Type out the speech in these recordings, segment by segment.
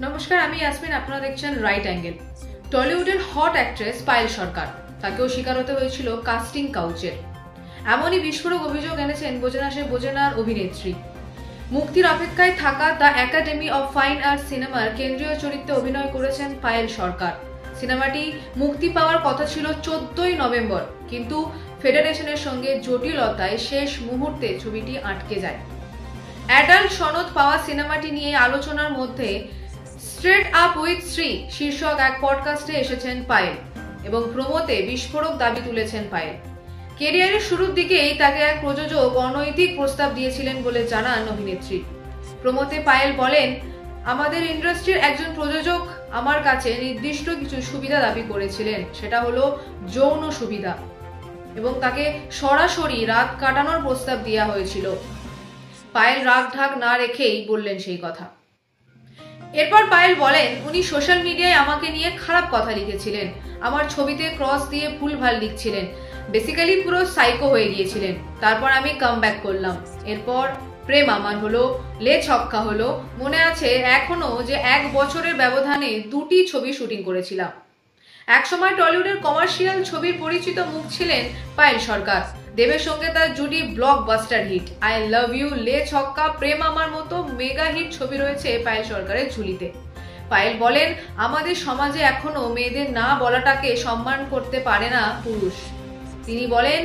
নমস্কার, আমি ইয়াসমিন। আপনারা দেখছেন রাইট অ্যাঙ্গেল। টলিউডের হট অ্যাক্ট্রেস পায়েল সরকার, তাকেও শিকার হতে হয়েছিল কাস্টিং কাউচের। এমনই বিস্ফোরক অভিযোগ এনেছেন বোঝেনার অভিনেত্রী। মুক্তির অপেক্ষায় থাকা the academy of fine arts সিনেমার কেন্দ্রীয় চরিত্রে অভিনয় করেছেন পায়েল সরকার। সিনেমাটি মুক্তি পাওয়ার কথা ছিল 14ই নভেম্বর, কিন্তু ফেডারেশনের সঙ্গে জটিলতায় শেষ মুহূর্তে ছবিটি আটকে যায়। অ্যাডাল্ট সনদ পাওয়া সিনেমাটি নিয়ে আলোচনার মধ্যে স্ট্রেট আপ উইথ শ্রী শীর্ষক এক পডকাস্টে এসেছেন পায়েল এবং প্রোমোতে বিস্ফোরক দাবি তুলেছেন পায়েল। কেরিয়ারের শুরুর দিকেই তাকে এক প্রযোজক অনৈতিক প্রস্তাব দিয়েছিলেন বলে জানান অভিনেত্রী। প্রোমোতে পায়েল বলেন, আমাদের ইন্ডাস্ট্রির একজন প্রযোজক আমার কাছে নির্দিষ্ট কিছু সুবিধা দাবি করেছিলেন, সেটা হলো যৌন সুবিধা, এবং তাকে সরাসরি রাত কাটানোর প্রস্তাব দেওয়া হয়েছিল। পায়েল রাগ ঢাক না রেখেই বললেন সেই কথা। এরপর পায়েল বলেন, উনি সোশ্যাল মিডিয়ায় আমাকে নিয়ে খারাপ কথা লিখেছিলেন, আমার ছবিতে ক্রস দিয়ে ভুলভাল লিখছিলেন, বেসিক্যালি পুরো সাইকো হয়ে গিয়েছিলেন। তারপর আমি কামব্যাক করলাম। এরপর প্রেম আমার হলো, লে ছক্কা হলো। মনে আছে এখনো যে 1 বছরের ব্যবধানে 2টি ছবি শুটিং করেছিলাম। একসময় টলিউডের কমার্শিয়াল ছবির পরিচিত মুখ ছিলেন পায়েল সরকার। দেবের সঙ্গে তার জুটি blockbuster hit. I love you, Le Chhakka, প্রেম আমার মতো মেগা হিট ছবি রয়েছে পায়েল সরকারের ঝুলিতে। পায়েল বলেন, আমাদের সমাজে এখনো মেয়েদের না বলাটাকে সম্মান করতে পারে না পুরুষ। তিনি বলেন,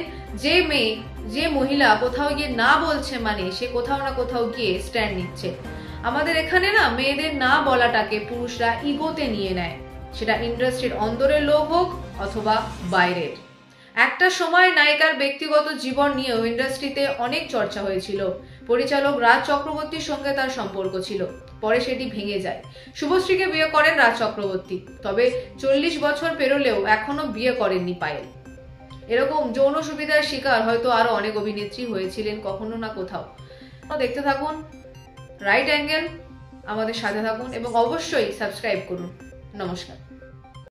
যে মহিলা কোথাও গিয়ে না বলছে মানে সে কোথাও না কোথাও গিয়ে স্ট্যান্ড নিচ্ছে। আমাদের এখানে না মেয়েদের না বলাটাকে পুরুষরা ইগোতে নিয়ে নেয়, সেটা ইন্ডাস্ট্রির অন্দরের লোক হোক অথবা বাইরের। একটা সময় নায়িকার ব্যক্তিগত জীবন নিয়েও ইন্ডাস্ট্রিতে অনেক চর্চা হয়েছিল। পরিচালক রাজ চক্রবর্তীর সঙ্গে তার সম্পর্ক ছিল, পরে সেটি ভেঙে যায়। শুভশ্রীকে বিয়ে করেন রাজ চক্রবর্তী, তবে 40 বছর পেরোলেও এখনো বিয়ে করেননি পায়েল। এরকম যৌন সুবিধার শিকার হয়তো আরো অনেক অভিনেত্রী হয়েছিলেন কখনো না কোথাও। দেখতে থাকুন রাইট অ্যাঙ্গেল, আমাদের সাথে থাকুন এবং অবশ্যই সাবস্ক্রাইব করুন। নমস্কার।